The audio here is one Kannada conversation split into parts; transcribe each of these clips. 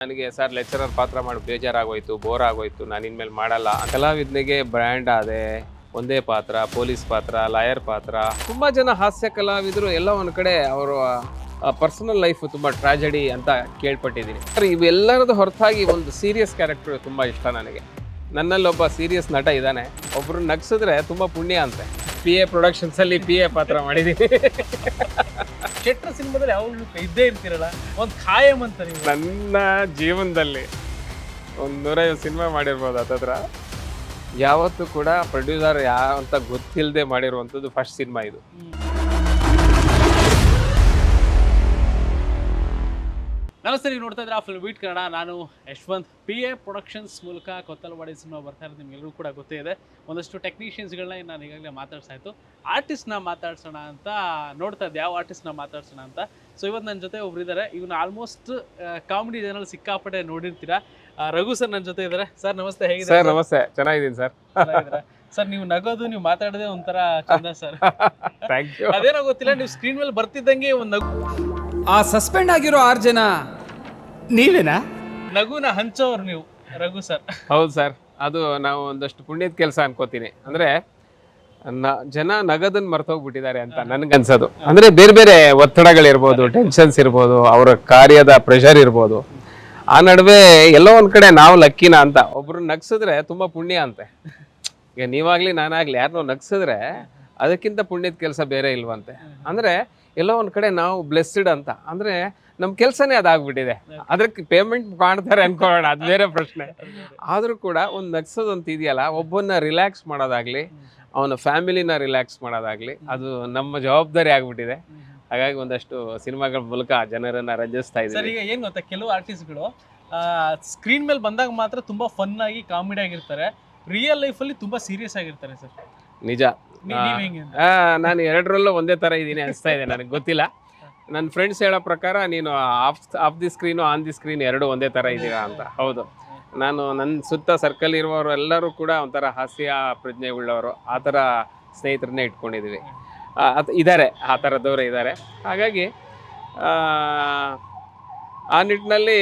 ನನಗೆ ಸರ್ ಲೆಕ್ಚರರ್ ಪಾತ್ರ ಮಾಡಿ ಬೇಜಾರಾಗೋಯ್ತು, ಬೋರ್ ಆಗೋಯ್ತು, ನಾನು ಇನ್ಮೇಲೆ ಮಾಡಲ್ಲ. ಕಲಾವಿದನಿಗೆ ಬ್ರ್ಯಾಂಡ್ ಆದೆ, ಒಂದೇ ಪಾತ್ರ, ಪೊಲೀಸ್ ಪಾತ್ರ, ಲಾಯರ್ ಪಾತ್ರ. ತುಂಬ ಜನ ಹಾಸ್ಯ ಕಲಾವಿದರು ಎಲ್ಲ ಒಂದು ಕಡೆ ಅವರು ಪರ್ಸನಲ್ ಲೈಫ್ ತುಂಬ ಟ್ರಾಜಡಿ ಅಂತ ಕೇಳ್ಪಟ್ಟಿದ್ದೀನಿ. ಸರ್ ಇವೆಲ್ಲರದ ಹೊರತಾಗಿ ಒಂದು ಸೀರಿಯಸ್ ಕ್ಯಾರೆಕ್ಟರ್ ತುಂಬ ಇಷ್ಟ ನನಗೆ. ನನ್ನಲ್ಲೊಬ್ಬ ಸೀರಿಯಸ್ ನಟ ಇದ್ದಾನೆ, ಒಬ್ಬರು ನಗ್ಸಿದ್ರೆ ತುಂಬ ಪುಣ್ಯ ಅಂತೆ. PA ಪ್ರೊಡಕ್ಷನ್ಸಲ್ಲಿ PA ಪಾತ್ರ ಮಾಡಿದ್ದೀನಿ. ಶೆಟ್ರ್ ಸಿನಿಮಾದಲ್ಲಿ ಯಾವಾಗಲೂ ಇದ್ದೇ ಇರ್ತೀರಲ್ಲ, ಒಂದು ಖಾಯಂ ಅಂತ ನೀವು. ನನ್ನ ಜೀವನದಲ್ಲಿ ಒಂದು 150 ಸಿನಿಮಾ ಮಾಡಿರ್ಬೋದು. ಹತ್ತತ್ರ ಯಾವತ್ತೂ ಕೂಡ ಪ್ರೊಡ್ಯೂಸರ್ ಯಾವ ಅಂತ ಗೊತ್ತಿಲ್ಲದೆ ಮಾಡಿರುವಂಥದ್ದು ಫಸ್ಟ್ ಸಿನಿಮಾ ಇದು. ನಮಸ್ತೆ, ನೀವು ನೋಡ್ತಾ ಇದ್ರೆ ಫಿಲ್ಮ್ ಬೀಟ್ ಕನ್ನಡ. ನಾನು ಯಶವಂತ್. PA ಪ್ರೊಡಕ್ಷನ್ಸ್ ಮೂಲಕ ಕೊತ್ತಲವಾಡಿ ಸಿನಿಮಾ ಬರ್ತಾ ಇರೋದು ನಿಮ್ಗೆಲ್ಲರೂ ಕೂಡ ಗೊತ್ತೇ ಇದೆ. ಒಂದಷ್ಟು ಟೆಕ್ನಿಷಿಯನ್ಸ್ಗಳನ್ನ ನಾನು ಈಗಾಗಲೇ ಮಾತಾಡ್ಸಾಯ್ತು. ಆರ್ಟಿಸ್ಟ್ನ ಮಾತಾಡ್ಸೋಣ ಅಂತ ನೋಡ್ತಾ ಇದ್ದೆ, ಯಾವ ಆರ್ಟಿಸ್ಟ್ನ ಮಾತಾಡ್ಸೋಣ ಅಂತ. ಸೊ ಇವತ್ತು ನನ್ನ ಜೊತೆ ಒಬ್ರು ಇದ್ದಾರೆ. ಇವನು ಆಲ್ಮೋಸ್ಟ್ ಕಾಮಿಡಿ ಚಾನಲ್ ಸಿಕ್ಕಾಪಟ್ಟೆ ನೋಡಿರ್ತೀರಾ. ರಘು ಸರ್ ನನ್ನ ಜೊತೆ ಇದ್ದಾರೆ. ಸರ್ ನಮಸ್ತೆ, ಹೇಗಿದೆ ಸರ್? ನಮಸ್ತೆ, ಚೆನ್ನಾಗಿದ್ದೀನಿ ಸರ್. ಸರ್ ನೀವು ನಗೋದು, ನೀವು ಮಾತಾಡೋದೇ ಒಂಥರ ಚಂದ ಸರ್. Thank you. ಅದೇನೋ ಗೊತ್ತಿಲ್ಲ, ನೀವು ಸ್ಕ್ರೀನ್ ಮೇಲೆ ಬರ್ತಿದ್ದಂಗೆ ಒಂದು ನಗು. ಆ ಸಸ್ಪೆಂಡ್ ಆಗಿರೋ 6 ಜನ ನೀವೇನಾ? ನಗುನ ಹಂಚೋರು ನೀವು, ರಘು ಸರ್. ಹೌದು ಸರ್, ಅದು ನಾವು ಒಂದಷ್ಟು ಪುಣ್ಯದ ಕೆಲಸ ಅನ್ಕೋತೀನಿ. ಅಂದರೆ ಜನ ನಗದನ್ನು ಮರ್ತೋಗ್ಬಿಟ್ಟಿದ್ದಾರೆ ಅಂತ ನನಗನ್ಸೋದು. ಅಂದರೆ ಬೇರೆ ಬೇರೆ ಒತ್ತಡಗಳಿರ್ಬೋದು, ಟೆನ್ಷನ್ಸ್ ಇರ್ಬೋದು, ಅವರ ಕಾರ್ಯದ ಪ್ರೆಷರ್ ಇರ್ಬೋದು. ಆ ನಡುವೆ ಎಲ್ಲೋ ಒಂದು ಕಡೆ ನಾವು ಲಕ್ಕಿನ ಅಂತ ಒಬ್ರು ನಗ್ಸಿದ್ರೆ ತುಂಬ ಪುಣ್ಯ ಅಂತೆ. ಈಗ ನೀವಾಗಲಿ ನಾನಾಗಲಿ ಯಾರನ್ನೋ ನಗ್ಸಿದ್ರೆ ಅದಕ್ಕಿಂತ ಪುಣ್ಯದ ಕೆಲಸ ಬೇರೆ ಇಲ್ವಂತೆ. ಅಂದರೆ ಎಲ್ಲೋ ಒಂದು ಕಡೆ ನಾವು ಬ್ಲೆಸ್ಡ್ ಅಂತ. ಅಂದರೆ ನಮ್ಮ ಕೆಲಸನೇ ಅದಾಗ್ಬಿಟ್ಟಿದೆ. ಅದಕ್ಕೆ ಪೇಮೆಂಟ್ ಮಾಡ್ತಾರೆ ಅನ್ಕೊಳ್ಳೋಣ, ಅದು ಬೇರೆ ಪ್ರಶ್ನೆ. ಆದರೂ ಕೂಡ ಒಂದು ನಗ್ಸೋದು ಅಂತ ಇದೆಯಲ್ಲ, ಒಬ್ಬನ್ನ ರಿಲ್ಯಾಕ್ಸ್ ಮಾಡೋದಾಗ್ಲಿ, ಅವನ ಫ್ಯಾಮಿಲಿನ ರಿಲ್ಯಾಕ್ಸ್ ಮಾಡೋದಾಗ್ಲಿ, ಅದು ನಮ್ಮ ಜವಾಬ್ದಾರಿ ಆಗ್ಬಿಟ್ಟಿದೆ. ಹಾಗಾಗಿ ಒಂದಷ್ಟು ಸಿನಿಮಾಗಳ ಮೂಲಕ ಜನರನ್ನ ರಂಜಿಸ್ತಾ ಸರ್. ಇದ್ದೀವಿ. ಈಗ ಏನು ಗೊತ್ತಾ, ಕೆಲವು ಆರ್ಟಿಸ್ಟ್ಗಳು ಸ್ಕ್ರೀನ್ ಮೇಲೆ ಬಂದಾಗ ಮಾತ್ರ ತುಂಬಾ ಫನ್ ಆಗಿ ಕಾಮಿಡಿ ಆಗಿರ್ತಾರೆ, ರಿಯಲ್ ಲೈಫಲ್ಲಿ ತುಂಬಾ ಸೀರಿಯಸ್ ಆಗಿರ್ತಾರೆ ಸರ್. ನಿಜ. ನಾನು ಎರಡರಲ್ಲೂ ಒಂದೇ ಥರ ಇದ್ದೀನಿ ಅನಿಸ್ತಾ ಇದೆ, ನನಗೆ ಗೊತ್ತಿಲ್ಲ. ನನ್ನ ಫ್ರೆಂಡ್ಸ್ ಹೇಳೋ ಪ್ರಕಾರ ನೀನು of the screen on the screen ಎರಡು ಒಂದೇ ಥರ ಇದ್ದೀರಾ ಅಂತ. ಹೌದು, ನಾನು ನನ್ನ ಸುತ್ತ ಸರ್ಕಲ್ ಇರುವವರು ಎಲ್ಲರೂ ಕೂಡ ಒಂಥರ ಹಾಸ್ಯ ಪ್ರಜ್ಞೆ ಉಳ್ಳವರು, ಆ ಥರ ಸ್ನೇಹಿತರನ್ನೇ ಇಟ್ಕೊಂಡಿದ್ದೀವಿ. ಇದ್ದಾರೆ, ಆ ಥರದವರೇ ಇದ್ದಾರೆ. ಹಾಗಾಗಿ ಆ ನಿಟ್ಟಿನಲ್ಲಿ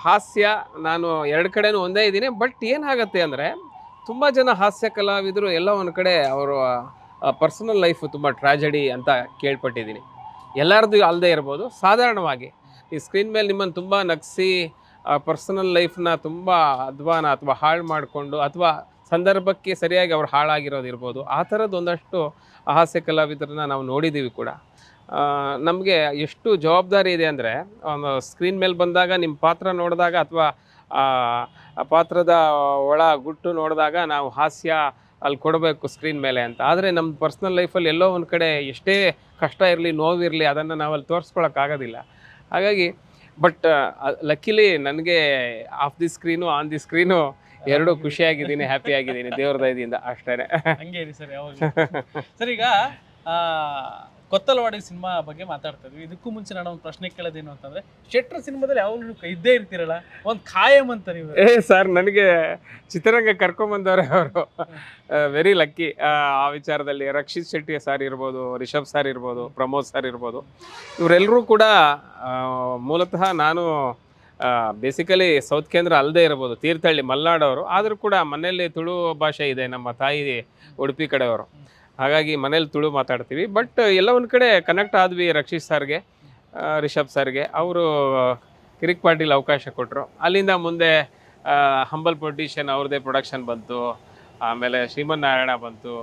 ಹಾಸ್ಯ ನಾನು ಎರಡು ಕಡೆನೂ ಒಂದೇ ಇದ್ದೀನಿ. ಬಟ್ ಏನಾಗುತ್ತೆ ಅಂದರೆ, ತುಂಬ ಜನ ಹಾಸ್ಯ ಕಲಾವಿದರು ಎಲ್ಲ ಒಂದು ಕಡೆ ಅವರು ಪರ್ಸನಲ್ ಲೈಫ್ ತುಂಬ ಟ್ರಾಜಡಿ ಅಂತ ಕೇಳ್ಪಟ್ಟಿದ್ದೀನಿ. ಎಲ್ಲರದ್ದು ಅಲ್ಲದೆ ಇರ್ಬೋದು, ಸಾಧಾರಣವಾಗಿ ಈ ಸ್ಕ್ರೀನ್ ಮೇಲೆ ನಿಮ್ಮನ್ನು ತುಂಬ ನಗಿಸಿ ಪರ್ಸನಲ್ ಲೈಫ್ನ ತುಂಬ ಅಧ್ವಾನ ಅಥವಾ ಹಾಳು ಮಾಡಿಕೊಂಡು, ಅಥವಾ ಸಂದರ್ಭಕ್ಕೆ ಸರಿಯಾಗಿ ಅವ್ರು ಹಾಳಾಗಿರೋದು ಇರ್ಬೋದು. ಆ ಥರದ್ದು ಒಂದಷ್ಟು ಹಾಸ್ಯ ಕಲಾವಿದರನ್ನ ನಾವು ನೋಡಿದ್ದೀವಿ ಕೂಡ. ನಮಗೆ ಎಷ್ಟು ಜವಾಬ್ದಾರಿ ಇದೆ ಅಂದರೆ, ಒಂದು ಸ್ಕ್ರೀನ್ ಮೇಲೆ ಬಂದಾಗ ನಿಮ್ಮ ಪಾತ್ರ ನೋಡಿದಾಗ, ಅಥವಾ ಆ ಪಾತ್ರದ ಒಳ ಗುಟ್ಟು ನೋಡಿದಾಗ ನಾವು ಹಾಸ್ಯ ಅಲ್ಲಿ ಕೊಡಬೇಕು ಸ್ಕ್ರೀನ್ ಮೇಲೆ ಅಂತ. ಆದರೆ ನಮ್ಮ ಪರ್ಸ್ನಲ್ ಲೈಫಲ್ಲಿ ಎಲ್ಲೋ ಒಂದು ಕಡೆ ಎಷ್ಟೇ ಕಷ್ಟ ಇರಲಿ, ನೋವಿರಲಿ, ಅದನ್ನು ನಾವಲ್ಲಿ ತೋರಿಸ್ಕೊಳಕ್ಕಾಗೋದಿಲ್ಲ. ಹಾಗಾಗಿ ಬಟ್ ಲಕ್ಕಿಲಿ ನನಗೆ of the screen on the screen ಎರಡೂ ಖುಷಿಯಾಗಿದ್ದೀನಿ, ಹ್ಯಾಪಿ ಆಗಿದ್ದೀನಿ, ದೇವ್ರ ದಯದಿಂದ. ಅಷ್ಟೇ. ಹಂಗೆ ಇರಿ ಸರ್ ಯಾವಾಗ. ಸರ್ ಈಗ ಕೊತ್ತಲವಾಡಿ ಸಿನಿಮಾ ಬಗ್ಗೆ ಮಾತಾಡ್ತಾ ಇದ್ವಿ. ಇದಕ್ಕೂ ಮುಂಚೆ ನಾನು ಒಂದು ಪ್ರಶ್ನೆ ಕೇಳೋದೇನು ಅಂತಂದ್ರೆ, ಶೆಟ್ರ್ ಸಿನಿಮಾದಲ್ಲಿ ಯಾವಾಗಲೂ ಇದ್ದೇ ಇರ್ತೀರಲ್ಲ, ಒಂದು ಖಾಯಂ ಅಂತ ನೀವು. ಸರ್, ನನಗೆ ಚಿತ್ರರಂಗ ಕರ್ಕೊಂಬಂದವ್ರೆ ಅವರು, ವೆರಿ ಲಕ್ಕಿ ಆ ವಿಚಾರದಲ್ಲಿ. ರಕ್ಷಿತ್ ಶೆಟ್ಟಿ ಸರ್ ಇರ್ಬೋದು, ರಿಷಬ್ ಸರ್ ಇರ್ಬೋದು, ಪ್ರಮೋದ್ ಸರ್ ಇರ್ಬೋದು, ಇವರೆಲ್ಲರೂ ಕೂಡ ಮೂಲತಃ ನಾನು ಬೇಸಿಕಲಿ ಸೌತ್ ಕೇಂದ್ರ ಅಲ್ಲದೆ ಇರ್ಬೋದು, ತೀರ್ಥಹಳ್ಳಿ ಮಲ್ನಾಡವರು. ಆದರೂ ಕೂಡ ಮನೆಯಲ್ಲಿ ತುಳು ಭಾಷೆ ಇದೆ, ನಮ್ಮ ತಾಯಿ ಉಡುಪಿ ಕಡೆಯವರು. ಹಾಗಾಗಿ ಮನೇಲಿ ತುಳು ಮಾತಾಡ್ತೀವಿ. ಬಟ್ ಎಲ್ಲ ಒಂದು ಕಡೆ ಕನೆಕ್ಟ್ ಆದ್ವಿ ರಕ್ಷಿತ್ ಸರ್ಗೆ, ರಿಷಬ್ ಸರ್ಗೆ. ಅವರು ಕಿರಿಕ್ ಪಾರ್ಟಿಲಿ ಅವಕಾಶ ಕೊಟ್ಟರು. ಅಲ್ಲಿಂದ ಮುಂದೆ ಹಂಬಲ್ ಪೊಲಿಟಿಷಿಯನ್ ಅವ್ರದ್ದೇ ಪ್ರೊಡಕ್ಷನ್ ಬಂತು, ಆಮೇಲೆ ಶ್ರೀಮನ್ನಾರಾಯಣ ಬಂತು,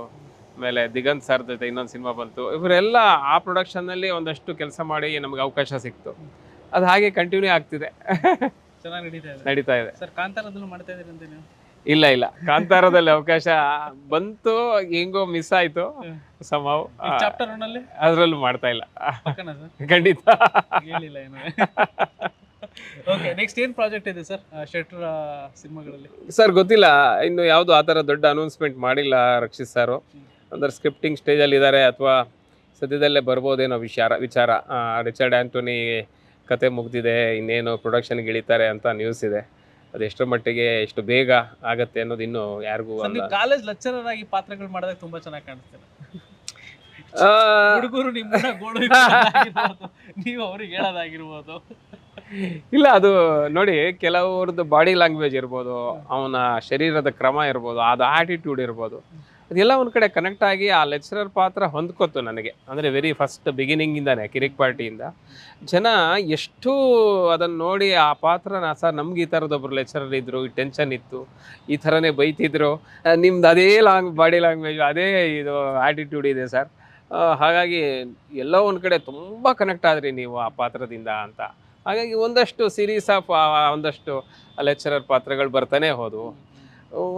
ಆಮೇಲೆ ದಿಗಂತ್ ಸರ್ ಜೊತೆ ಇನ್ನೊಂದು ಸಿನಿಮಾ ಬಂತು. ಇವರೆಲ್ಲ ಆ ಪ್ರೊಡಕ್ಷನ್ನಲ್ಲಿ ಒಂದಷ್ಟು ಕೆಲಸ ಮಾಡಿ ನಮಗೆ ಅವಕಾಶ ಸಿಕ್ತು. ಅದು ಹಾಗೆ ಕಂಟಿನ್ಯೂ ಆಗ್ತಿದೆ, ಚೆನ್ನಾಗಿ ನಡೀತಾ ಇದೆ. ಸರ್, ಕಾಂತಾರದಲ್ಲೂ ಮಾಡ್ತಾ ಇದ್ದೀರಿ ಅಂತ ನೀವು? ಇಲ್ಲ, ಕಾಂತಾರದಲ್ಲಿ ಅವಕಾಶ ಬಂತು, ಹೆಂಗೋ ಮಿಸ್ ಆಯ್ತು ಸಮಾವ್. ಚಾಪ್ಟರ್ 1 ಅಲ್ಲಿ ಅದ್ರಲ್ಲೂ ಮಾಡ್ತಾ ಇಲ್ಲ, ಖಂಡಿತ ಹೇಳಿಲ್ಲ ಏನು. ಓಕೆ, ನೆಕ್ಸ್ಟ್ ಏನು ಪ್ರಾಜೆಕ್ಟ್ ಇದೆ ಸರ್ ಶೆಟ್ರ್ ಸಿನಿಮಾಗಳಲ್ಲಿ? ಸರ್ ಗೊತ್ತಿಲ್ಲ, ಇನ್ನು ಯಾವುದು ಆ ಥರ ದೊಡ್ಡ ಅನೌನ್ಸ್ಮೆಂಟ್ ಮಾಡಿಲ್ಲ ರಕ್ಷಿತ್ ಸರ್. ಅಂದ್ರೆ ಸ್ಕ್ರಿಪ್ಟಿಂಗ್ ಸ್ಟೇಜಲ್ಲಿ ಇದ್ದಾರೆ, ಅಥವಾ ಸದ್ಯದಲ್ಲೇ ಬರ್ಬೋದೇನೋ ವಿಚಾರ. ರಿಚರ್ಡ್ ಆಂಟೋನಿ ಕತೆ ಮುಗ್ದಿದೆ, ಇನ್ನೇನು ಪ್ರೊಡಕ್ಷನ್ಗೆ ಇಳಿತಾರೆ ಅಂತ ನ್ಯೂಸ್ ಇದೆ. ಅದು ಎಷ್ಟರ ಮಟ್ಟಿಗೆ ಎಷ್ಟು ಬೇಗ ಆಗತ್ತೆ ಅನ್ನೋದು ಇನ್ನೂ ಯಾರಿಗೂ. ಕಾಲೇಜ್ ಲೆಕ್ಚರರ್ ಆಗಿ ಪಾತ್ರಗಳು ಮಾಡಿದಾಗ ತುಂಬಾ ಚೆನ್ನಾಗಿ ಕಾಣಿಸ್ತಾರೆ. ಹುಡುಗರು ನಿಮ್ಮನ್ನ ಗೋಳು ನೀವು ಅವ್ರಿಗೆ ಹೇಳೋದಾಗಿರ್ಬೋದು. ಇಲ್ಲ ಅದು ನೋಡಿ, ಕೆಲವ್ರದ್ದು ಬಾಡಿ ಲ್ಯಾಂಗ್ವೇಜ್ ಇರ್ಬೋದು, ಅವನ ಶರೀರದ ಕ್ರಮ ಇರ್ಬೋದು, ಅದು ಆಟಿಟ್ಯೂಡ್ ಇರ್ಬೋದು, ಅದೆಲ್ಲ ಒಂದು ಕಡೆ ಕನೆಕ್ಟ್ ಆಗಿ ಆ ಲೆಕ್ಚರರ್ ಪಾತ್ರ ಹೊಂದ್ಕೊತು ನನಗೆ. ಅಂದರೆ ವೆರಿ ಫಸ್ಟ್ ಬಿಗಿನಿಂಗಿಂದಾನೆ ಕಿರಿಕ್ ಪಾರ್ಟಿಯಿಂದ ಜನ ಎಷ್ಟು ಅದನ್ನು ನೋಡಿ ಆ ಪಾತ್ರನ, ಸರ್ ನಮ್ಗೆ ಈ ಥರದೊಬ್ರು ಲೆಕ್ಚರರ್ ಇದ್ದರು, ಈ ಟೆನ್ಷನ್ ಇತ್ತು, ಈ ಥರನೇ ಬೈತಿದ್ರು, ನಿಮ್ದು ಅದೇ ಬಾಡಿ ಲ್ಯಾಂಗ್ವೇಜ್, ಅದೇ ಇದು ಆ್ಯಟಿಟ್ಯೂಡ್ ಇದೆ ಸರ್, ಹಾಗಾಗಿ ಎಲ್ಲೋ ಒಂದು ಕಡೆ ತುಂಬ ಕನೆಕ್ಟ್ ಆದ್ರಿ ನೀವು ಆ ಪಾತ್ರದಿಂದ ಅಂತ. ಹಾಗಾಗಿ ಒಂದಷ್ಟು ಸೀರೀಸ್ ಆಫ್ ಒಂದಷ್ಟು ಲೆಕ್ಚರರ್ ಪಾತ್ರಗಳು ಬರ್ತಾನೆ ಹೋದವು.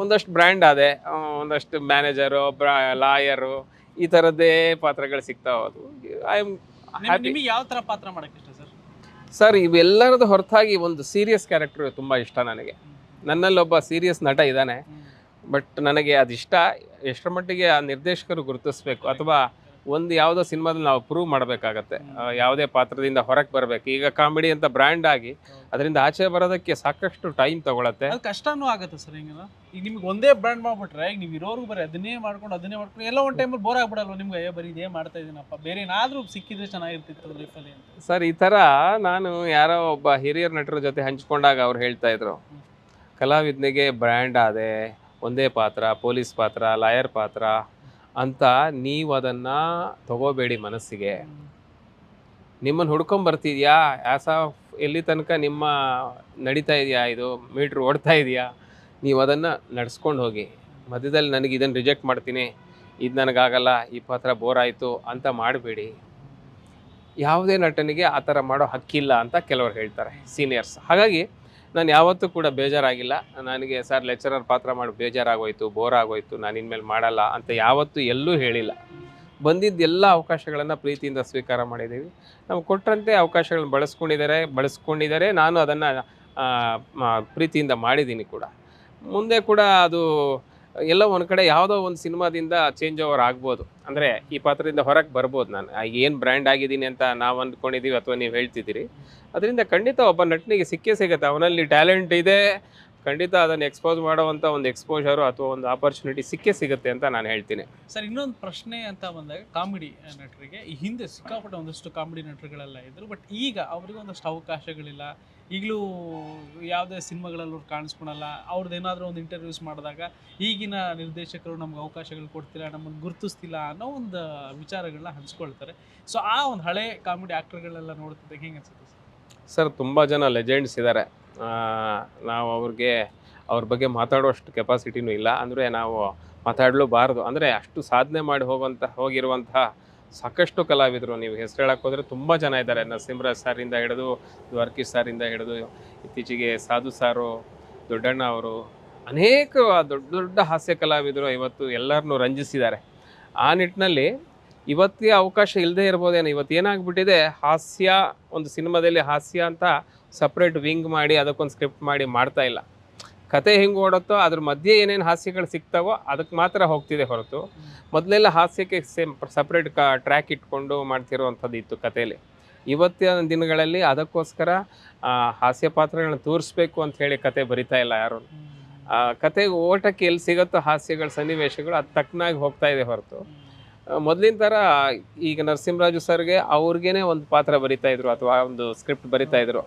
ಒಂದಷ್ಟು ಬ್ರ್ಯಾಂಡ್ ಆದೆ, ಒಂದಷ್ಟು ಮ್ಯಾನೇಜರು, ಲಾಯರು, ಈ ಥರದ್ದೇ ಪಾತ್ರಗಳು ಸಿಗ್ತಾ ಹೋದವು. I am happy. ನಿಮಗೆ ಯಾವ ತರ ಪಾತ್ರ ಮಾಡಕ್ಕೆ ಇಷ್ಟ ಸರ್? ಸರ್ ಇವೆಲ್ಲರದ್ದು ಹೊರತಾಗಿ ಒಂದು ಸೀರಿಯಸ್ ಕ್ಯಾರೆಕ್ಟರ್ ತುಂಬ ಇಷ್ಟ ನನಗೆ. ನನ್ನಲ್ಲೊಬ್ಬ ಸೀರಿಯಸ್ ನಟ ಇದ್ದಾನೆ, ಬಟ್ ನನಗೆ ಅದಿಷ್ಟ. ಎಷ್ಟರ ಮಟ್ಟಿಗೆ ಆ ನಿರ್ದೇಶಕರು ಗುರುತಿಸ್ಬೇಕು, ಅಥವಾ ಒಂದು ಯಾವುದೋ ಸಿನಿಮಾದಲ್ಲಿ ನಾವು ಪ್ರೂವ್ ಮಾಡಬೇಕಾಗತ್ತೆ, ಯಾವುದೇ ಪಾತ್ರದಿಂದ ಹೊರಗೆ ಬರಬೇಕು. ಈಗ ಕಾಮಿಡಿ ಅಂತ ಬ್ರ್ಯಾಂಡ್ ಆಗಿ ಅದರಿಂದ ಆಚೆ ಬರೋದಕ್ಕೆ ಸಾಕಷ್ಟು ಟೈಮ್ ತಗೊಳತ್ತೆ. ಅದು ಕಷ್ಟನೂ ಆಗುತ್ತೆ ಸರ್. ಹಿಂಗೆಲ್ಲ ಈಗ ನಿಮ್ಗೆ ಒಂದೇ ಬ್ರ್ಯಾಂಡ್ ಮಾಡ್ಬಿಟ್ರೆ, ಈಗ ನೀವು ಇರೋರ್ಗು ಬರೀ ಅದನ್ನೇ ಮಾಡ್ಕೊಂಡು ಎಲ್ಲ ಒಂದು ಟೈಮಲ್ಲಿ ಬೋರ್ ಆಗ್ಬಿಡಲ್ವ ನಿಮ್ಗೆ? ಅಯ್ಯೋ ಬರೀ ಇದೇ ಮಾಡ್ತಾ ಇದ್ದೀನಪ್ಪ, ಬೇರೆ ಏನಾದರೂ ಸಿಕ್ಕಿದ್ರೆ ಚೆನ್ನಾಗಿರ್ತಿತ್ತು ಲೈಫಲ್ಲಿ ಅಂತ. ಸರ್ ಈ ಥರ ನಾನು ಯಾರೋ ಒಬ್ಬ ಹಿರಿಯರ ನಟರ ಜೊತೆ ಹಂಚ್ಕೊಂಡಾಗ ಅವ್ರು ಹೇಳ್ತಾ ಇದ್ರು, ಕಲಾವಿದನಿಗೆ ಬ್ರ್ಯಾಂಡ್ ಆದೆ, ಒಂದೇ ಪಾತ್ರ, ಪೊಲೀಸ್ ಪಾತ್ರ, ಲಾಯರ್ ಪಾತ್ರ ಅಂತ ನೀವು ಅದನ್ನು ತಗೋಬೇಡಿ ಮನಸ್ಸಿಗೆ. ನಿಮ್ಮನ್ನು ಹುಡ್ಕೊಂಬರ್ತಿದ್ಯಾ, ಆ್ಯಸ್ ಆಫ್ ಎಲ್ಲಿ ತನಕ ನಿಮ್ಮ ನಡೀತಾ ಇದೆಯಾ, ಇದು ಮೀಟ್ರ್ ಓಡ್ತಾ ಇದೆಯಾ, ನೀವು ಅದನ್ನು ನಡ್ಸ್ಕೊಂಡು ಹೋಗಿ. ಮಧ್ಯದಲ್ಲಿ ನನಗೆ ಇದನ್ನು ರಿಜೆಕ್ಟ್ ಮಾಡ್ತೀನಿ, ಇದು ನನಗಾಗಲ್ಲ, ಈ ಪಾತ್ರ ಬೋರ್ ಆಯಿತು ಅಂತ ಮಾಡಬೇಡಿ. ಯಾವುದೇ ನಟನಿಗೆ ಆ ಥರ ಮಾಡೋ ಹಕ್ಕಿಲ್ಲ ಅಂತ ಕೆಲವರು ಹೇಳ್ತಾರೆ, ಸೀನಿಯರ್ಸ್. ಹಾಗಾಗಿ ನಾನು ಯಾವತ್ತೂ ಕೂಡ ಬೇಜಾರಾಗಿಲ್ಲ. ನನಗೆ ಸರ್ ಲೆಕ್ಚರರ್ ಪಾತ್ರ ಮಾಡಿ ಬೇಜಾರಾಗೋಯ್ತು, ಬೋರ್ ಆಗೋಯ್ತು, ನಾನು ಇನ್ಮೇಲೆ ಮಾಡಲ್ಲ ಅಂತ ಯಾವತ್ತೂ ಎಲ್ಲೂ ಹೇಳಿಲ್ಲ. ಬಂದಿದ್ದ ಎಲ್ಲ ಅವಕಾಶಗಳನ್ನು ಪ್ರೀತಿಯಿಂದ ಸ್ವೀಕಾರ ಮಾಡಿದ್ದೀವಿ. ನಮ್ಗೆ ಕೊಟ್ಟಂತೆ ಅವಕಾಶಗಳನ್ನ ಬಳಸ್ಕೊಂಡಿದ್ದಾರೆ. ನಾನು ಅದನ್ನು ಪ್ರೀತಿಯಿಂದ ಮಾಡಿದ್ದೀನಿ ಕೂಡ. ಮುಂದೆ ಕೂಡ ಅದು ಎಲ್ಲೋ ಒಂದು ಕಡೆ ಯಾವುದೋ ಒಂದು ಸಿನಿಮಾದಿಂದ ಚೇಂಜ್ ಓವರ್ ಆಗ್ಬೋದು. ಅಂದರೆ ಈ ಪಾತ್ರದಿಂದ ಹೊರಗೆ ಬರ್ಬೋದು. ನಾನು ಏನು ಬ್ರ್ಯಾಂಡ್ ಆಗಿದ್ದೀನಿ ಅಂತ ನಾವು ಅಂದ್ಕೊಂಡಿದ್ದೀವಿ ಅಥವಾ ನೀವು ಹೇಳ್ತಿದ್ದೀರಿ, ಅದರಿಂದ ಖಂಡಿತ ಒಬ್ಬ ನಟನಿಗೆ ಸಿಕ್ಕೇ ಸಿಗುತ್ತೆ. ಅವನಲ್ಲಿ ಟ್ಯಾಲೆಂಟ್ ಇದೆ, ಖಂಡಿತ ಅದನ್ನು ಎಕ್ಸ್ಪೋಸ್ ಮಾಡೋವಂಥ ಒಂದು ಎಕ್ಸ್ಪೋಜರು ಅಥವಾ ಒಂದು ಆಪರ್ಚುನಿಟಿ ಸಿಕ್ಕೇ ಸಿಗುತ್ತೆ ಅಂತ ನಾನು ಹೇಳ್ತೀನಿ. ಸರ್ ಇನ್ನೊಂದು ಪ್ರಶ್ನೆ ಅಂತ ಬಂದಾಗ, ಕಾಮಿಡಿ ನಟರಿಗೆ ಈ ಹಿಂದೆ ಸಿಕ್ಕಾಪಟ್ಟೆ ಒಂದಷ್ಟು ಕಾಮಿಡಿ ನಟರುಗಳೆಲ್ಲ ಇದ್ರು, ಬಟ್ ಈಗ ಅವ್ರಿಗೆ ಒಂದಷ್ಟು ಅವಕಾಶಗಳಿಲ್ಲ. ಈಗಲೂ ಯಾವುದೇ ಸಿನಿಮಾಗಳಲ್ಲಿ ಅವ್ರು ಕಾಣಿಸ್ಕೊಳಲ್ಲ. ಅವ್ರದ್ದು ಏನಾದರೂ ಒಂದು ಇಂಟರ್ವ್ಯೂಸ್ ಮಾಡಿದಾಗ ಈಗಿನ ನಿರ್ದೇಶಕರು ನಮ್ಗೆ ಅವಕಾಶಗಳು ಕೊಡ್ತಿಲ್ಲ, ನಮ್ಮನ್ನು ಗುರುತಿಸ್ತಿಲ್ಲ ಅನ್ನೋ ಒಂದು ವಿಚಾರಗಳನ್ನ ಹಂಚ್ಕೊಳ್ತಾರೆ. ಸೊ ಆ ಒಂದು ಹಳೆ ಕಾಮಿಡಿ ಆ್ಯಕ್ಟರ್ಗಳೆಲ್ಲ ನೋಡ್ತಿದ್ದಾಗ ಹೆಂಗೆ ಅನ್ಸುತ್ತೆ ಸರ್? ತುಂಬ ಜನ ಲೆಜೆಂಡ್ಸ್ ಇದ್ದಾರೆ. ನಾವು ಅವ್ರ ಬಗ್ಗೆ ಮಾತಾಡುವಷ್ಟು ಕೆಪಾಸಿಟಿನೂ ಇಲ್ಲ, ಅಂದರೆ ನಾವು ಮಾತಾಡಲೂಬಾರ್ದು. ಅಂದರೆ ಅಷ್ಟು ಸಾಧನೆ ಮಾಡಿ ಹೋಗಿರುವಂತಹ ಸಾಕಷ್ಟು ಕಲಾವಿದರು ನೀವು ಹೆಸರು ಹೇಳಕ್ಕೆ ಹೋದರೆ ತುಂಬ ಜನ ಇದ್ದಾರೆ. ನರಸಿಂಹರಾಜ್ ಸಾರಿಂದ ಹಿಡಿದು, ದ್ವಾರಕೀಶ್ ಸಾರಿಂದ ಹಿಡಿದು, ಇತ್ತೀಚೆಗೆ ಸಾಧು ಸಾರು, ದೊಡ್ಡಣ್ಣ ಅವರು, ಅನೇಕ ದೊಡ್ಡ ದೊಡ್ಡ ಹಾಸ್ಯ ಕಲಾವಿದರು ಇವತ್ತು ಎಲ್ಲರನ್ನೂ ರಂಜಿಸಿದ್ದಾರೆ. ಆ ನಿಟ್ಟಿನಲ್ಲಿ ಇವತ್ತಿಗೆ ಅವಕಾಶ ಇಲ್ಲದೆ ಇರ್ಬೋದೇನೋ. ಇವತ್ತು ಏನಾಗ್ಬಿಟ್ಟಿದೆ, ಹಾಸ್ಯ ಒಂದು ಸಿನಿಮಾದಲ್ಲಿ ಹಾಸ್ಯ ಅಂತ ಸಪ್ರೇಟ್ ವಿಂಗ್ ಮಾಡಿ ಅದಕ್ಕೊಂದು ಸ್ಕ್ರಿಪ್ಟ್ ಮಾಡಿ ಮಾಡ್ತಾ ಇಲ್ಲ. ಕತೆ ಹೆಂಗೆ ಓಡುತ್ತೋ ಅದ್ರ ಮಧ್ಯೆ ಏನೇನು ಹಾಸ್ಯಗಳು ಸಿಗ್ತಾವೋ ಅದಕ್ಕೆ ಮಾತ್ರ ಹೋಗ್ತಿದೆ ಹೊರತು, ಮೊದಲೆಲ್ಲ ಹಾಸ್ಯಕ್ಕೆ ಸಪ್ರೇಟ್ ಟ್ರ್ಯಾಕ್ ಇಟ್ಕೊಂಡು ಮಾಡ್ತಿರೋವಂಥದ್ದು ಇತ್ತು ಕಥೆಯಲ್ಲಿ. ಇವತ್ತಿನ ದಿನಗಳಲ್ಲಿ ಅದಕ್ಕೋಸ್ಕರ ಹಾಸ್ಯ ಪಾತ್ರಗಳನ್ನ ತೋರಿಸ್ಬೇಕು ಅಂತ ಹೇಳಿ ಕತೆ ಬರಿತಾ ಇಲ್ಲ ಯಾರು. ಕತೆಗೆ ಓಟಕ್ಕೆ ಎಲ್ಲಿ ಸಿಗುತ್ತೋ ಹಾಸ್ಯಗಳ ಸನ್ನಿವೇಶಗಳು ಅದು ತಕ್ಕನಾಗಿ ಹೋಗ್ತಾ ಇದೆ ಹೊರತು, ಮೊದಲಿನ ಥರ ಈಗ ನರಸಿಂಹರಾಜು ಸರ್ಗೆ ಅವ್ರಿಗೇನೆ ಒಂದು ಪಾತ್ರ ಬರಿತಾಯಿದ್ರು ಅಥವಾ ಒಂದು ಸ್ಕ್ರಿಪ್ಟ್ ಬರಿತಾಯಿದ್ರು,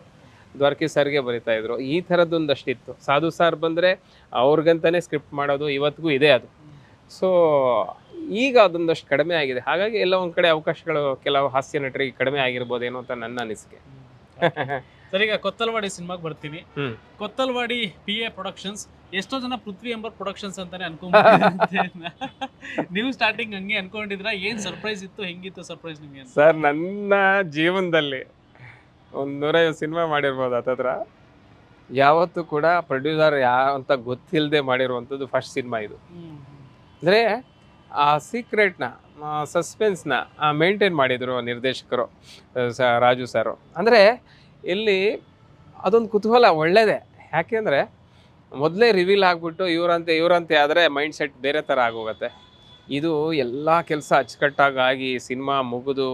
ದ್ವಾರಕೀಶ್ ಸರ್ಗೆ ಬರಿತಾಯಿದ್ರು. ಈ ಥರದ್ದೊಂದಷ್ಟಿತ್ತು. ಸಾಧು ಸಾರ್ ಬಂದರೆ ಅವ್ರಿಗಂತಲೇ ಸ್ಕ್ರಿಪ್ಟ್ ಮಾಡೋದು ಇವತ್ತಿಗೂ ಇದೆ ಅದು. ಸೊ ಈಗ ಅದೊಂದಷ್ಟು ಕಡಿಮೆ ಆಗಿದೆ. ಹಾಗಾಗಿ ಎಲ್ಲ ಒಂದು ಕಡೆ ಅವಕಾಶಗಳು ಕೆಲವು ಹಾಸ್ಯ ನಟರಿಗೆ ಕಡಿಮೆ ಆಗಿರ್ಬೋದೇನೋ ಅಂತ ನನ್ನ ಅನಿಸಿಕೆ. ಸರ್ ಈಗ ಕೊತ್ತಲವಾಡಿ ಸಿನಿಮಾಗೆ ಬರ್ತೀನಿ. ಕೊತ್ತಲವಾಡಿ PA ಪ್ರೊಡಕ್ಷನ್ಸ್, ಎಷ್ಟೋ ಜನ ಪೃಥ್ವಿ ಎಂಬರ್ ಪ್ರೊಡಕ್ಷನ್ಸ್ ಅಂತಾನೆ ಅನ್ಕೊಂಡ್ಬಿಟ್ಟಿದ್ದಾರೆ. ನೀವು ಸ್ಟಾರ್ಟಿಂಗ್ ಹಂಗೆ ಅನ್ಕೊಂಡಿದ್ರ? ಏನ್ ಸರ್ಪ್ರೈಸ್ ಇತ್ತು? ಹೆಂಗಿತ್ತು ಸರ್ಪ್ರೈಸ್ ನಿಮಗೆ? ಸರ್ ನನ್ನ ಜೀವನದಲ್ಲಿ ಒಂದು 150 ಸಿನಿಮಾ ಮಾಡಿರ್ಬೋದು ಹತ್ತತ್ರ. ಯಾವತ್ತೂ ಕೂಡ ಪ್ರೊಡ್ಯೂಸರ್ ಅಂತ ಗೊತ್ತಿಲ್ಲದೆ ಮಾಡಿರುವಂಥದ್ದು ಫಸ್ಟ್ ಸಿನಿಮಾ ಇದು. ಅಂದರೆ ಆ ಸೀಕ್ರೆಟ್ನ, ಸಸ್ಪೆನ್ಸ್ನ ಮೇಂಟೈನ್ ಮಾಡಿದರು ನಿರ್ದೇಶಕರು, ರಾಜು ಸರು. ಅಂದರೆ ಇಲ್ಲಿ ಅದೊಂದು ಕುತೂಹಲ ಒಳ್ಳೆಯದೇ. ಯಾಕೆಂದರೆ ಮೊದಲೇ ರಿವೀಲ್ ಆಗಿಬಿಟ್ಟು ಇವರಂತೆ ಆದರೆ ಮೈಂಡ್ ಸೆಟ್ ಬೇರೆ ಥರ ಆಗೋಗುತ್ತೆ. ಇದು ಎಲ್ಲ ಕೆಲಸ ಅಚ್ಚುಕಟ್ಟಾಗಿ ಸಿನಿಮಾ ಮುಗಿದು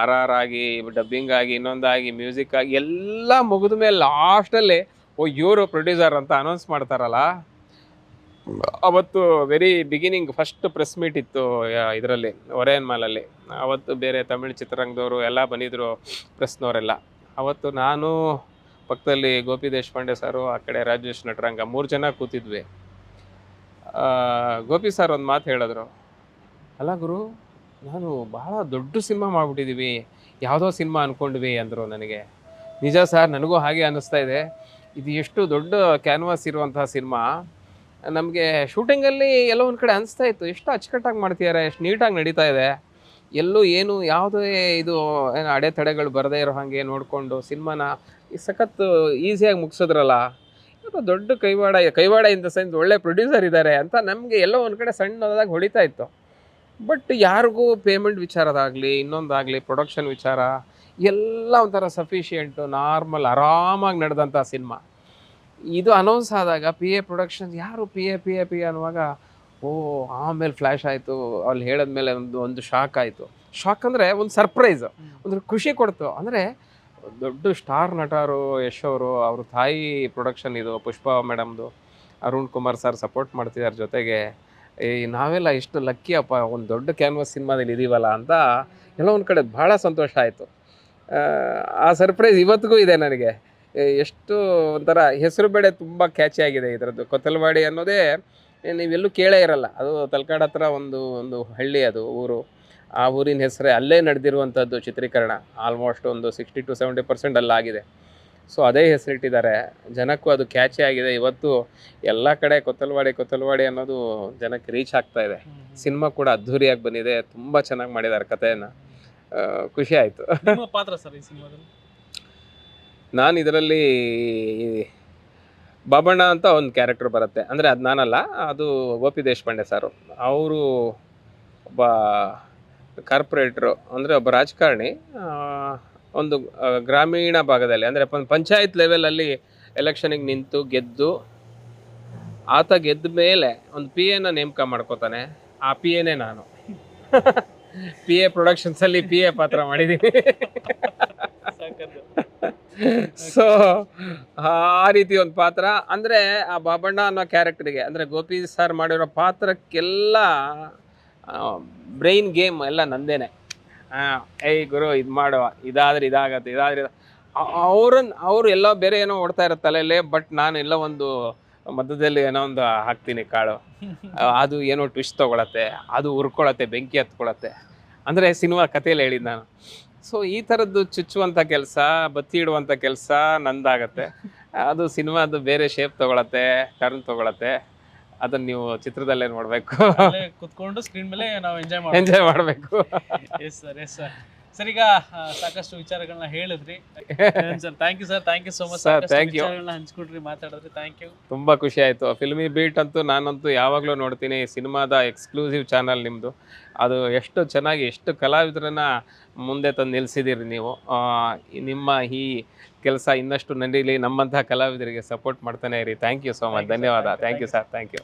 RR ಆಗಿ, ಡಬ್ಬಿಂಗ್ ಆಗಿ, ಇನ್ನೊಂದಾಗಿ, ಮ್ಯೂಸಿಕ್ ಆಗಿ ಎಲ್ಲ ಮುಗಿದ ಮೇಲೆ ಲಾಸ್ಟಲ್ಲಿ ಇವರು ಪ್ರೊಡ್ಯೂಸರ್ ಅಂತ ಅನೌನ್ಸ್ ಮಾಡ್ತಾರಲ್ಲ, ಅವತ್ತು very beginning first press meet ಇತ್ತು ಇದರಲ್ಲಿ, ಒರೇನ್ ಮಾಲಲ್ಲಿ. ಅವತ್ತು ಬೇರೆ ತಮಿಳು ಚಿತ್ರರಂಗದವರು ಎಲ್ಲ ಬಂದಿದ್ದರು, ಪ್ರೆಸ್ನವರೆಲ್ಲ. ಅವತ್ತು ನಾನು ಪಕ್ಕದಲ್ಲಿ ಗೋಪಿ ದೇಶಪಾಂಡೆ ಸರು, ಆ ಕಡೆ ರಾಜೇಶ್ ನಟರಂಗ 3 ಜನ ಕೂತಿದ್ವಿ. ಗೋಪಿ ಸರ್ ಒಂದು ಮಾತು ಹೇಳಿದ್ರು, ಅಲ್ಲ ಗುರು, ನಾನು ಬಹಳ ದೊಡ್ಡ ಸಿನಿಮಾ ಮಾಡ್ಬಿಟ್ಟಿದ್ದೀವಿ, ಯಾವುದೋ ಸಿನಿಮಾ ಅಂದ್ಕೊಂಡ್ವಿ ಅಂದರು ನನಗೆ. ನಿಜ ಸರ್, ನನಗೂ ಹಾಗೆ ಅನ್ನಿಸ್ತಾ ಇದೆ. ಇದು ಎಷ್ಟು ದೊಡ್ಡ ಕ್ಯಾನ್ವಾಸ್ ಇರುವಂತಹ ಸಿನಿಮಾ. ನಮಗೆ ಶೂಟಿಂಗಲ್ಲಿ ಎಲ್ಲೋ ಒಂದು ಕಡೆ ಅನಿಸ್ತಾ ಇತ್ತು, ಎಷ್ಟು ಅಚ್ಚುಕಟ್ಟಾಗಿ ಮಾಡ್ತಿದ್ದಾರೆ, ಎಷ್ಟು ನೀಟಾಗಿ ನಡೀತಾ ಇದೆ, ಎಲ್ಲೂ ಏನು ಯಾವುದೇ ಇದು ಏನು ಅಡೆತಡೆಗಳು ಬರದೇ ಇರೋ ಹಾಗೆ ನೋಡಿಕೊಂಡು ಸಿನಿಮಾನ ಸಖತ್ತು ಈಸಿಯಾಗಿ ಮುಗಿಸಿದ್ರಲ್ಲ. ಇವರು ದೊಡ್ಡ ಕೈವಾಡ ಇನ್ ದ ಸೆನ್ಸ್ ಒಳ್ಳೆ ಪ್ರೊಡ್ಯೂಸರ್ ಇದ್ದಾರೆ ಅಂತ ನಮಗೆ ಎಲ್ಲೋ ಒಂದು ಕಡೆ ಸಣ್ಣದಾಗಿ ಹೊಳಿತಾ ಇತ್ತು. ಬಟ್ ಯಾರಿಗೂ ಪೇಮೆಂಟ್ ವಿಚಾರದಾಗಲಿ, ಇನ್ನೊಂದಾಗಲಿ, ಪ್ರೊಡಕ್ಷನ್ ವಿಚಾರ ಎಲ್ಲ ಒಂಥರ ಸಫಿಷಿಯೆಂಟು, ನಾರ್ಮಲ್, ಆರಾಮಾಗಿ ನಡೆದಂಥ ಸಿನಿಮಾ. ಇದು ಅನೌನ್ಸ್ ಆದಾಗ ಪಿ ಎ ಪ್ರೊಡಕ್ಷನ್ಸ್ ಯಾರು ಪಿ ಎ ಅನ್ನುವಾಗ, ಆಮೇಲೆ ಫ್ಲ್ಯಾಶ್ ಆಯಿತು. ಅಲ್ಲಿ ಹೇಳಿದ್ಮೇಲೆ ಒಂದು ಶಾಕ್ ಆಯಿತು. ಶಾಕ್ ಅಂದರೆ ಒಂದು ಸರ್ಪ್ರೈಸ್, ಒಂದು ಖುಷಿ ಕೊಡ್ತು. ಅಂದರೆ ದೊಡ್ಡ ಸ್ಟಾರ್ ನಟರು ಯಶ್ ಅವರು, ಅವ್ರ ತಾಯಿ ಪ್ರೊಡಕ್ಷನ್ ಇದು, ಪುಷ್ಪ ಮೇಡಮ್ದು, ಅರುಣ್ ಕುಮಾರ್ ಸರ್ ಸಪೋರ್ಟ್ ಮಾಡ್ತಿದ್ದಾರೆ ಜೊತೆಗೆ. ನಾವೆಲ್ಲ ಎಷ್ಟು ಲಕ್ಕಿ ಅಪ್ಪ, ಒಂದು ದೊಡ್ಡ ಕ್ಯಾನ್ವಾಸ್ ಸಿನಿಮಾದಲ್ಲಿ ಇದೀವಲ್ಲ ಅಂತ ಎಲ್ಲ ಒಂದು ಕಡೆ ಭಾಳ ಸಂತೋಷ ಆಯಿತು. ಆ ಸರ್ಪ್ರೈಸ್ ಇವತ್ತಿಗೂ ಇದೆ ನನಗೆ. ಎಷ್ಟು ಒಂಥರ ಹೆಸರು ಬೇಳೆ ತುಂಬ ಕ್ಯಾಚಿ ಆಗಿದೆ ಇದರದ್ದು. ಕೊತ್ತಲವಾಡಿ ಅನ್ನೋದೇ ನೀವೆಲ್ಲೂ ಕೇಳೇ ಇರಲ್ಲ. ಅದು ತಲಕಾಡು ಹತ್ರ ಒಂದು ಹಳ್ಳಿ, ಅದು ಊರು. ಆ ಊರಿನ ಹೆಸರೇ, ಅಲ್ಲೇ ನಡೆದಿರುವಂಥದ್ದು ಚಿತ್ರೀಕರಣ. ಆಲ್ಮೋಸ್ಟ್ ಒಂದು 60-70% ಅಲ್ಲಾಗಿದೆ. ಸೊ ಅದೇ ಹೆಸರಿಟ್ಟಿದ್ದಾರೆ. ಜನಕ್ಕೂ ಅದು ಕ್ಯಾಚಿ ಆಗಿದೆ. ಇವತ್ತು ಎಲ್ಲ ಕಡೆ ಕೊತ್ತಲವಾಡಿ ಅನ್ನೋದು ಜನಕ್ಕೆ ರೀಚ್ ಆಗ್ತಾ ಇದೆ. ಸಿನಿಮಾ ಕೂಡ ಅದ್ಧೂರಿಯಾಗಿ ಬಂದಿದೆ, ತುಂಬ ಚೆನ್ನಾಗಿ ಮಾಡಿದ್ದಾರೆ ಕಥೆಯನ್ನು. ಖುಷಿ ಆಯಿತು. ನಿಮ್ಮ ಪಾತ್ರ ಸರ್ ಈ ಸಿನಿಮಾದಲ್ಲಿ? ನಾನು ಇದರಲ್ಲಿ ಬಾಬಣ್ಣ ಅಂತ ಒಂದು ಕ್ಯಾರೆಕ್ಟರ್ ಬರುತ್ತೆ. ಅಂದರೆ ಅದು ನಾನಲ್ಲ, ಅದು ಗೋಪಿ ದೇಶಪಾಂಡೆ ಸರು. ಅವರು ಒಬ್ಬ ಕಾರ್ಪೊರೇಟ್ರು, ಅಂದರೆ ಒಬ್ಬ ರಾಜಕಾರಣಿ. ಒಂದು ಗ್ರಾಮೀಣ ಭಾಗದಲ್ಲಿ, ಅಂದರೆ ಪಂಚಾಯತ್ ಲೆವೆಲಲ್ಲಿ ಎಲೆಕ್ಷನಿಗೆ ನಿಂತು ಗೆದ್ದು, ಆತ ಗೆದ್ದ ಮೇಲೆ ಒಂದು ಪಿ ಎನ ನೇಮಕ ಮಾಡ್ಕೋತಾನೆ. ಆ ಪಿ ಎನೇ ನಾನು. ಪಿ ಎ ಪ್ರೊಡಕ್ಷನ್ಸಲ್ಲಿ ಪಿ ಎ ಪಾತ್ರ ಮಾಡಿದ್ದೀನಿ. ಸೊ ಆ ರೀತಿ ಒಂದು ಪಾತ್ರ. ಅಂದರೆ ಆ ಬಾಬಣ್ಣ ಅನ್ನೋ ಕ್ಯಾರೆಕ್ಟರ್ಗೆ, ಅಂದರೆ ಗೋಪಿ ಸರ್ ಮಾಡಿರೋ ಪಾತ್ರಕ್ಕೆಲ್ಲ ಬ್ರೈನ್ ಗೇಮ್ ಎಲ್ಲ ನಂದೇನೆ. ಏಯ್ ಗುರು, ಇದು ಮಾಡುವ, ಇದಾದ್ರೆ ಇದಾಗತ್ತೆ, ಅವರು ಎಲ್ಲೋ ಬೇರೆ ಏನೋ ಓಡ್ತಾ ಇರೋ ತಲೆಯಲ್ಲೇ, ಬಟ್ ನಾನು ಎಲ್ಲ ಒಂದು ಮಧ್ಯದಲ್ಲಿ ಏನೋ ಒಂದು ಹಾಕ್ತೀನಿ ಕಾಳು. ಅದು ಏನೋ ಟ್ವಿಸ್ಟ್ ತೊಗೊಳತ್ತೆ, ಅದು ಉರ್ಕೊಳತ್ತೆ, ಬೆಂಕಿ ಹತ್ಕೊಳತ್ತೆ. ಅಂದರೆ ಸಿನಿಮಾ ಕಥೆಯಲ್ಲಿ ಹೇಳಿದ್ದು ನಾನು. ಸೊ ಈ ಥರದ್ದು ಚುಚ್ಚುವಂಥ ಕೆಲಸ, ಬತ್ತಿ ಇಡುವಂಥ ಕೆಲಸ ನಂದಾಗತ್ತೆ. ಅದು ಸಿನಿಮಾದು ಬೇರೆ ಶೇಪ್ ತೊಗೊಳತ್ತೆ, ಟರ್ನ್ ತೊಗೊಳತ್ತೆ. ಅದನ್ನು ನೀವು ಚಿತ್ರದಲ್ಲೇ ನೋಡಬೇಕು, ಕುತ್ಕೊಂಡು ಸ್ಕ್ರೀನ್ ಮೇಲೆ ನಾವು ಎಂಜಾಯ್ ಮಾಡಬೇಕು. Yes sir. ಸರ್, ಈಗ ಸಾಕಷ್ಟು ವಿಚಾರಗಳನ್ನ ಹೇಳಿದ್ರಿ sir. Thank you so much sir. Thank you. ಹಂಚ್ಕೊಟ್ರಿ, ಮಾತಾಡಿದ್ರಿ. Thank you. ತುಂಬ ಖುಷಿ ಆಯಿತು. ಫಿಲ್ಮಿ ಬೀಟ್ ಅಂತೂ ನಾನಂತೂ ಯಾವಾಗಲೂ ನೋಡ್ತೀನಿ. ಸಿನಿಮಾದ ಎಕ್ಸ್ಕ್ಲೂಸಿವ್ ಚಾನಲ್ ನಿಮ್ಮದು. ಅದು ಎಷ್ಟು ಚೆನ್ನಾಗಿ, ಎಷ್ಟು ಕಲಾವಿದರನ್ನ ಮುಂದೆ ತಂದು ನಿಲ್ಲಿಸಿದ್ದೀರಿ ನೀವು. ನಿಮ್ಮ ಈ ಕೆಲಸ ಇನ್ನಷ್ಟು ನಡೀಲಿ, ನಮ್ಮಂತಹ ಕಲಾವಿದರಿಗೆ ಸಪೋರ್ಟ್ ಮಾಡ್ತಾನೆ ಇರಿ. Thank you so much. ಧನ್ಯವಾದ. Thank you sir. Thank you.